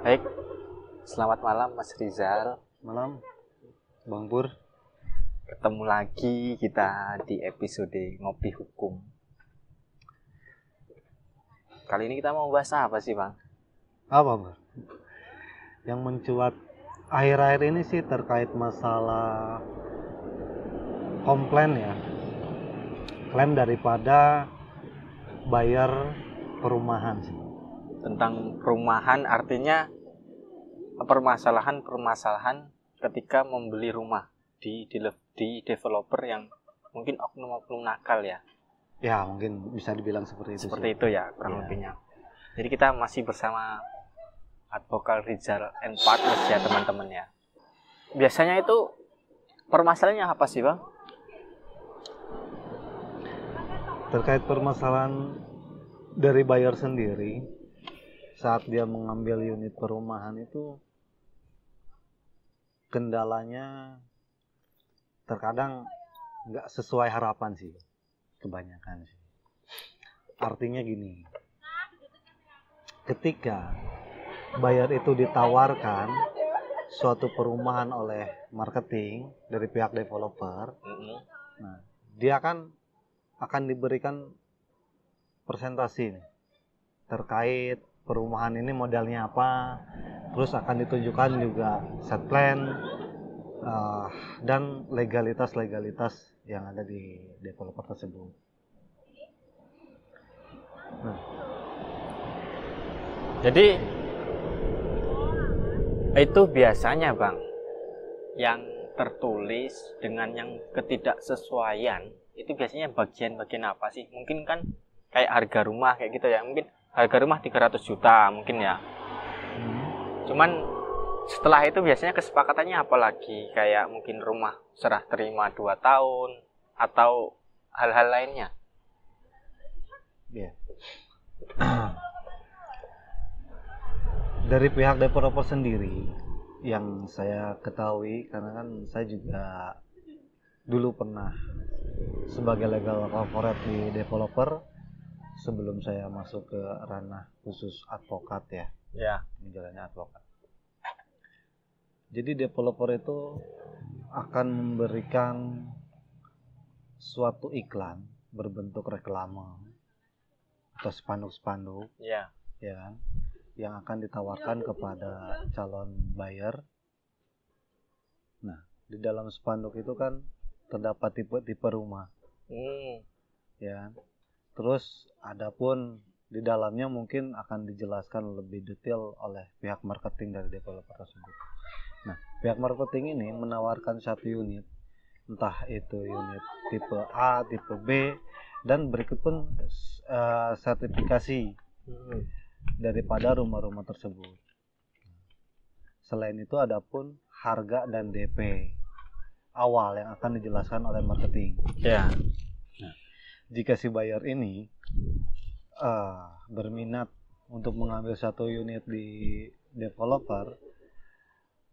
Baik, selamat malam Mas Rizal. Malam, Bang Pur. Ketemu lagi kita di episode Ngopi Hukum. Kali ini kita mau bahas apa sih, Bang? Apa, Bang? Yang mencuat akhir-akhir ini sih terkait masalah komplain ya. Klaim daripada bayar perumahan sih. Tentang perumahan, artinya permasalahan ketika membeli rumah di developer yang mungkin oknum-oknum nakal ya. Ya, mungkin bisa dibilang seperti itu Seperti sih. itu ya, kurang Ya. lebihnya. Jadi kita masih bersama Advokat Rizal and Partners ya, teman-teman ya. Biasanya itu permasalahannya apa sih, Bang? Terkait permasalahan dari buyer sendiri saat dia mengambil unit perumahan itu kendalanya terkadang nggak sesuai harapan sih, kebanyakan sih. Artinya gini, ketika buyer itu ditawarkan suatu perumahan oleh marketing dari pihak developer, nah dia kan akan diberikan presentasi nih, terkait perumahan ini modelnya apa, terus akan ditunjukkan juga set plan dan legalitas yang ada di developer tersebut. Nah, jadi itu biasanya, Bang, yang tertulis dengan yang ketidaksesuaian itu biasanya bagian-bagian apa sih? Mungkin kan kayak harga rumah kayak gitu ya. Mungkin harga rumah 300 juta mungkin ya. Cuman setelah itu biasanya kesepakatannya apa lagi? Kayak mungkin rumah serah terima 2 tahun atau hal-hal lainnya. ya. Dari pihak developer sendiri yang saya ketahui, karena kan saya juga dulu pernah sebagai legal corporate di developer sebelum saya masuk ke ranah khusus advokat ya. Ya. Menjalani advokat. Jadi developer itu akan memberikan suatu iklan berbentuk reklame atau spanduk-spanduk, Ya. ya kan, yang akan ditawarkan kepada calon buyer. Nah, di dalam spanduk itu kan terdapat tipe-tipe rumah, ya kan. Terus adapun di dalamnya mungkin akan dijelaskan lebih detail oleh pihak marketing dari developer tersebut. Nah, pihak marketing ini menawarkan satu unit, entah itu unit tipe A, tipe B, dan berikut pun sertifikasi daripada rumah-rumah tersebut. Selain itu ada pun harga dan DP awal yang akan dijelaskan oleh marketing. Ya. Nah, jika si buyer ini berminat untuk mengambil satu unit di developer,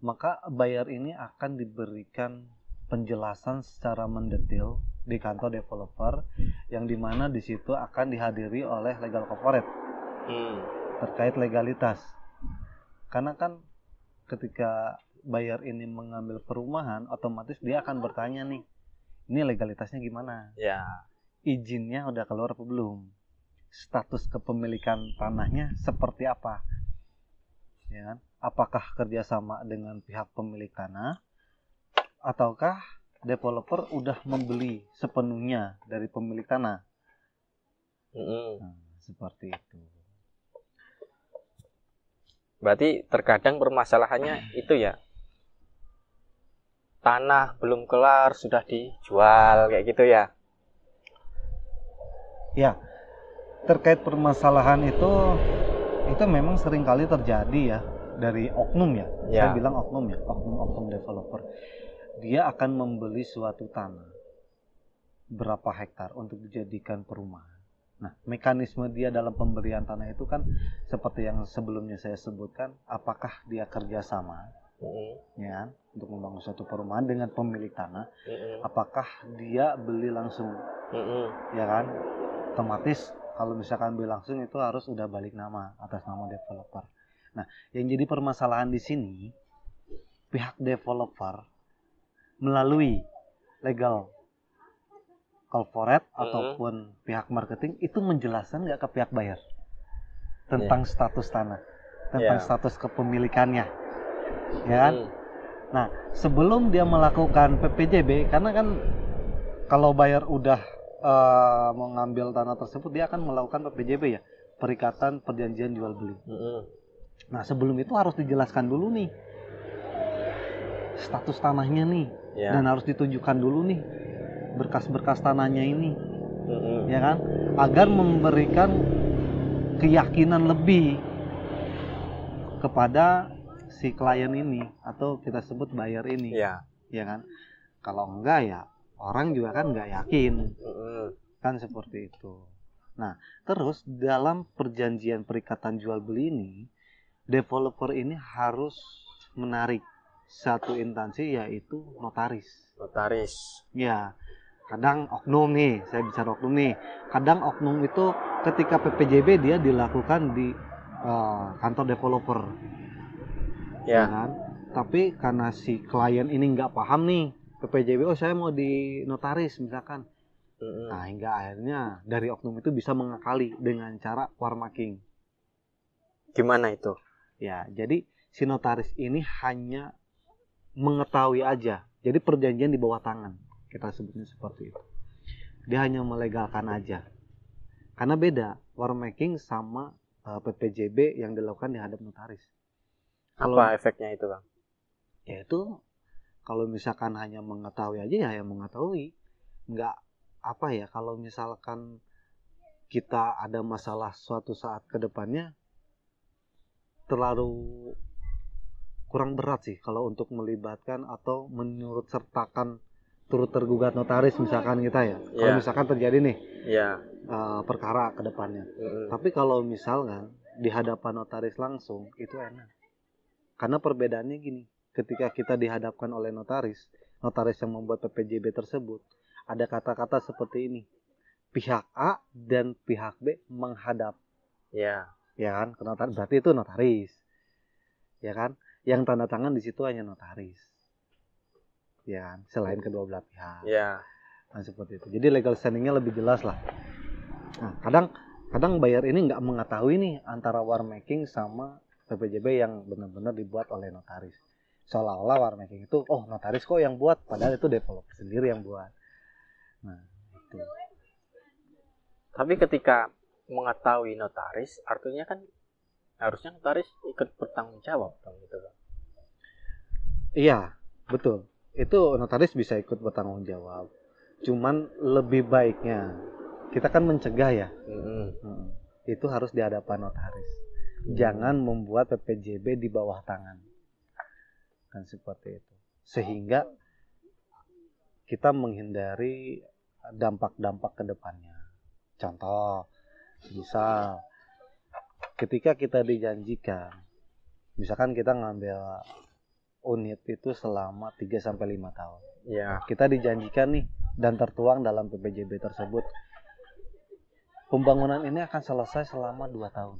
maka buyer ini akan diberikan penjelasan secara mendetail di kantor developer, yang dimana di situ akan dihadiri oleh legal corporate terkait legalitas. Karena kan ketika buyer ini mengambil perumahan, otomatis dia akan bertanya nih, ini legalitasnya gimana? Ya. Izinnya udah keluar apa belum? Status kepemilikan tanahnya seperti apa? Ya kan? Apakah kerjasama dengan pihak pemilik tanah, ataukah developer udah membeli sepenuhnya dari pemilik tanah? Nah, seperti itu. Berarti terkadang permasalahannya itu ya, tanah belum kelar sudah dijual kayak gitu ya. Ya, terkait permasalahan itu memang seringkali terjadi ya, dari oknum ya. Saya bilang oknum ya, oknum developer. Dia akan membeli suatu tanah berapa hektar untuk dijadikan perumahan. Nah, mekanisme dia dalam pemberian tanah itu kan seperti yang sebelumnya saya sebutkan, apakah dia kerjasama ya kan, untuk membangun suatu perumahan dengan pemilik tanah, apakah dia beli langsung, ya kan, otomatis kalau misalkan beli langsung itu harus udah balik nama atas nama developer. Nah, yang jadi permasalahan di sini pihak developer melalui legal corporate ataupun pihak marketing itu menjelaskan nggak ke pihak buyer tentang status tanah, tentang status kepemilikannya, ya kan? Nah, sebelum dia melakukan PPJB, karena kan kalau buyer udah mau ngambil tanah tersebut, dia akan melakukan PPJB ya, Perikatan Perjanjian Jual Beli. Nah, sebelum itu harus dijelaskan dulu nih status tanahnya nih, dan harus ditunjukkan dulu nih berkas-berkas tanahnya ini, ya kan, agar memberikan keyakinan lebih kepada si klien ini atau kita sebut buyer ini, ya kan. Kalau enggak ya orang juga kan nggak yakin, kan seperti itu. Nah, terus dalam perjanjian perikatan jual beli ini, developer ini harus menarik satu instansi, yaitu notaris. Ya, kadang oknum nih, saya bicara oknum nih. Kadang oknum itu ketika PPJB dia dilakukan di kantor developer, ya kan. Tapi karena si klien ini nggak paham nih PPJB, oh saya mau di notaris misalkan. Nah, hingga akhirnya dari oknum itu bisa mengakali dengan cara warmaking. Gimana itu? Ya, jadi si notaris ini hanya mengetahui aja. Jadi perjanjian di bawah tangan, kita sebutnya seperti itu. Dia hanya melegalkan aja. Karena beda warmaking sama PPJB yang dilakukan di hadap notaris. Apa efeknya itu, Bang? Yaitu kalau misalkan hanya mengetahui aja ya mengetahui, nggak apa ya, kalau misalkan kita ada masalah suatu saat ke depannya terlalu kurang berat sih kalau untuk melibatkan atau menurut sertakan turut tergugat notaris misalkan kita ya. Kalau misalkan terjadi nih perkara ke depannya. Tapi kalau misalkan di hadapan notaris langsung itu enak. Karena perbedaannya gini, ketika kita dihadapkan oleh notaris yang membuat PPJB tersebut, ada kata-kata seperti ini. Pihak A dan pihak B menghadap. Ya kan? Berarti itu notaris. Ya kan? Yang tanda tangan di situ hanya notaris. Ya kan? Selain kedua belah pihak. Nah, seperti itu. Jadi legal standing-nya lebih jelas lah. Nah, kadang buyer ini nggak mengetahui nih antara warmaking sama PPJB yang benar-benar dibuat oleh notaris. Seolah-olah warmaking itu, oh notaris kok yang buat, padahal itu developer sendiri yang buat. Nah, itu. Tapi ketika mengetahui notaris, artinya kan harusnya notaris ikut bertanggung jawab dong, gitu, Bang. Iya, betul. Itu notaris bisa ikut bertanggung jawab. Cuman lebih baiknya kita kan mencegah ya. Itu harus di hadapan notaris. Jangan membuat PPJB di bawah tangan. Kan seperti itu. Sehingga kita menghindari dampak-dampak ke depannya. Contoh, misal ketika kita dijanjikan, misalkan kita ngambil unit itu selama 3-5 tahun. Kita dijanjikan nih dan tertuang dalam PPJB tersebut, pembangunan ini akan selesai selama 2 tahun.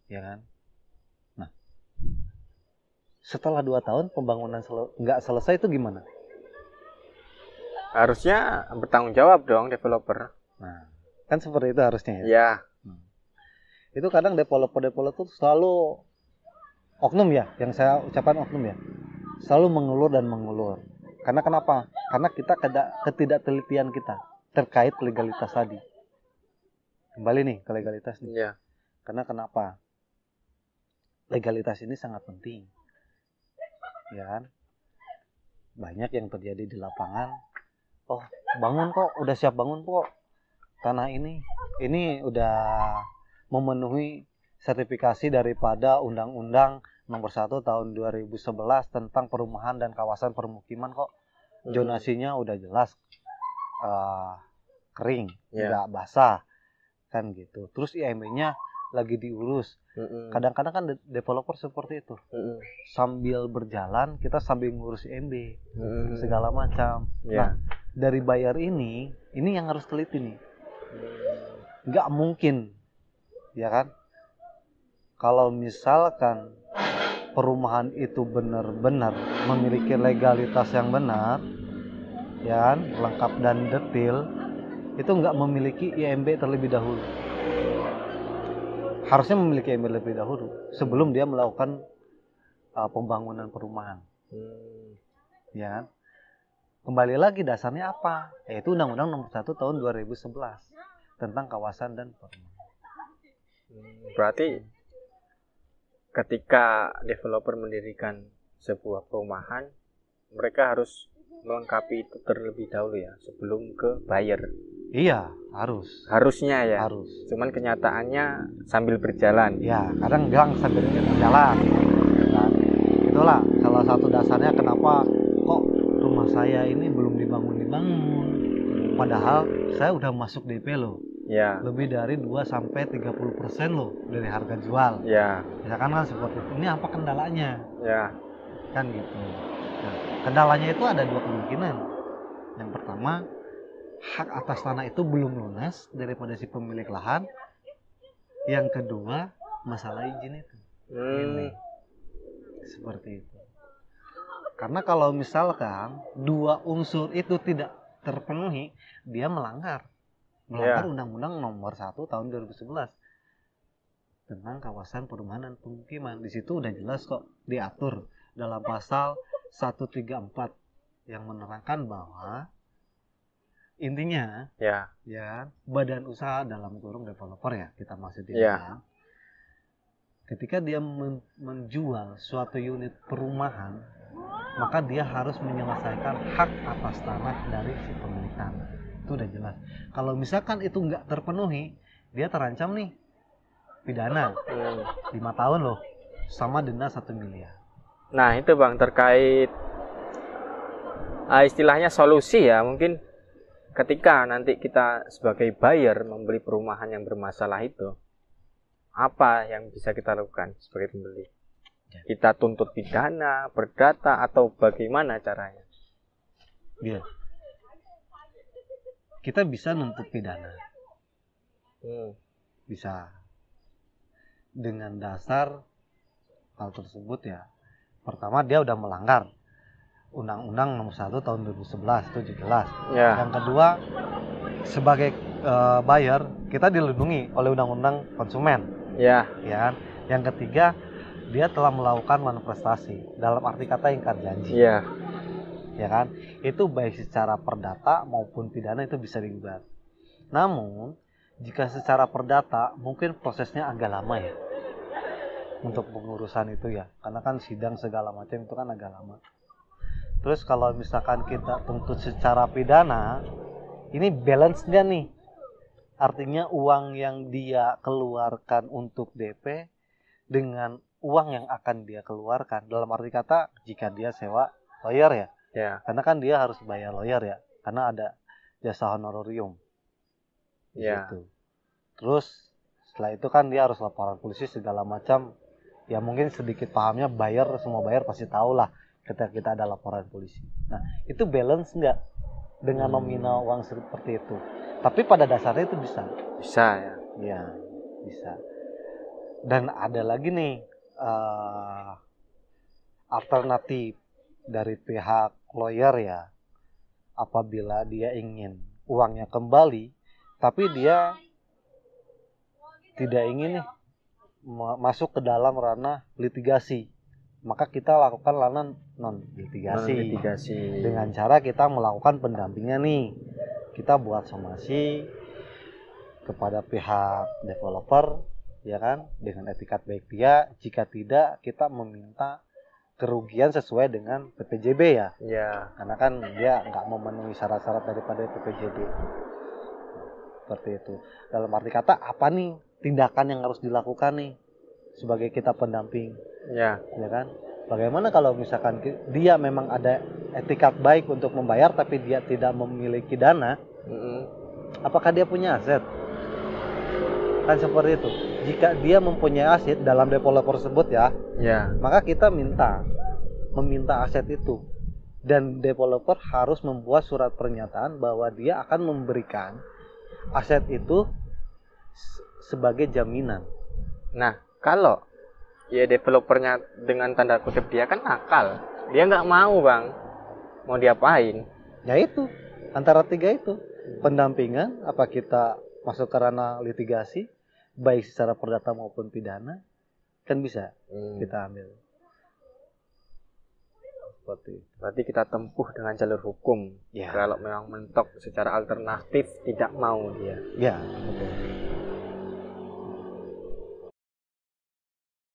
Ya kan? Nah, setelah 2 tahun pembangunan nggak selesai itu gimana? Harusnya bertanggung jawab dong developer. Nah, kan seperti itu harusnya ya. Itu kadang developer tuh selalu oknum ya, yang saya ucapkan oknum ya, selalu mengulur. Karena kenapa? Karena kita ketidaktelitian kita terkait legalitas tadi. Kembali nih ke legalitas nih. Karena kenapa? Legalitas ini sangat penting, ya kan? Banyak yang terjadi di lapangan. Oh, bangun kok, udah siap bangun kok. Tanah ini udah memenuhi sertifikasi daripada Undang-Undang Nomor 1 Tahun 2011 tentang perumahan dan kawasan permukiman kok. Zonasinya udah jelas kering, nggak basah, kan gitu. Terus IMB-nya lagi diurus. Kadang-kadang kan developer seperti itu. Sambil berjalan kita sambil ngurus IMB, segala macam. Nah, dari buyer ini yang harus teliti nih. Nggak mungkin, ya kan? kalau misalkan perumahan itu benar-benar memiliki legalitas yang benar, ya kan, lengkap dan detail, itu nggak memiliki IMB terlebih dahulu. Harusnya memiliki IMB terlebih dahulu sebelum dia melakukan pembangunan perumahan. Ya kan? Kembali lagi dasarnya apa? Yaitu Undang-Undang Nomor 1 Tahun 2011 tentang kawasan dan perumahan. Berarti ketika developer mendirikan sebuah perumahan, mereka harus melengkapi itu terlebih dahulu ya, sebelum ke buyer. Iya, harus. Harusnya ya. Harus. Cuman kenyataannya sambil berjalan. Ya, kadang bilang sambil berjalan. Nah, itulah salah satu dasarnya kenapa kok rumah saya ini belum dibangun. Padahal saya udah masuk DP loh. Ya. Lebih dari 2-30% loh dari harga jual. Ya. Misalkan kan seperti itu. Ini apa kendalanya? Ya. Kan gitu. Nah, kendalanya itu ada dua kemungkinan. Yang pertama, hak atas tanah itu belum lunas daripada si pemilik lahan. Yang kedua, masalah izin itu. Ini. Seperti itu. Karena kalau misalkan dua unsur itu tidak terpenuhi, dia melanggar Undang-Undang Nomor 1 Tahun 2011 tentang kawasan perumahan dan pemukiman. Di situ udah jelas kok diatur dalam pasal 134 yang menerangkan bahwa intinya ya badan usaha dalam kurung developer ya kita maksudnya. Ketika dia menjual suatu unit perumahan, maka dia harus menyelesaikan hak atas tanah dari si pemilik tanah. Itu udah jelas. Kalau misalkan itu nggak terpenuhi, dia terancam nih pidana 5 tahun loh, sama denda 1 miliar. Nah itu Bang, terkait istilahnya solusi ya, mungkin ketika nanti kita sebagai buyer membeli perumahan yang bermasalah itu, apa yang bisa kita lakukan sebagai pembeli? Kita tuntut pidana, perdata, atau bagaimana caranya? Iya. Kita bisa nuntut pidana. Bisa. Dengan dasar hal tersebut ya. Pertama, dia udah melanggar Undang-Undang Nomor 1 Tahun 2011, itu jelas. Ya. Yang kedua, sebagai buyer, kita dilindungi oleh Undang-Undang Konsumen. Ya. Yang ketiga, dia telah melakukan manifestasi, dalam arti kata ingkar janji. Ya kan? Itu baik secara perdata maupun pidana itu bisa digugat. Namun, jika secara perdata mungkin prosesnya agak lama ya. Untuk pengurusan itu ya. Karena kan sidang segala macam itu kan agak lama. Terus kalau misalkan kita tuntut secara pidana, ini balance-nya nih. Artinya uang yang dia keluarkan untuk DP dengan uang yang akan dia keluarkan. Dalam arti kata, jika dia sewa lawyer ya. Karena kan dia harus bayar lawyer ya. Karena ada jasa honorarium. Gitu. Terus setelah itu kan dia harus laporan polisi segala macam. Ya mungkin sedikit pahamnya semua buyer pasti tahu lah ketika kita ada laporan polisi. Nah itu balance nggak dengan nominal uang seperti itu. Tapi pada dasarnya itu bisa. Bisa ya. Iya bisa. Dan ada lagi nih alternatif dari pihak lawyer ya. Apabila dia ingin uangnya kembali, tapi dia tidak ingin nih masuk ke dalam ranah litigasi, maka kita lakukan ranah non litigasi dengan cara kita melakukan pendampingan nih. Kita buat somasi kepada pihak developer ya kan, dengan etikat baik dia. Jika tidak, kita meminta kerugian sesuai dengan PPJB ya. Karena kan dia nggak memenuhi syarat-syarat daripada PPJB. Seperti itu. Dalam arti kata, apa nih tindakan yang harus dilakukan nih sebagai kita pendamping? Ya kan? Bagaimana kalau misalkan dia memang ada etikat baik untuk membayar tapi dia tidak memiliki dana? Apakah dia punya aset? Kan seperti itu. Jika dia mempunyai aset dalam developer tersebut ya, maka kita meminta aset itu, dan developer harus membuat surat pernyataan bahwa dia akan memberikan aset itu sebagai jaminan. Nah, kalau ya developernya dengan tanda kutip dia kan nakal, dia nggak mau bang, mau diapain? Ya itu antara tiga itu, pendampingan apa kita masuk ke ranah litigasi baik secara perdata maupun pidana kan bisa kita ambil. Seperti itu. Berarti kita tempuh dengan jalur hukum. Ya. Kalau memang mentok secara alternatif tidak mau dia. Ya, betul.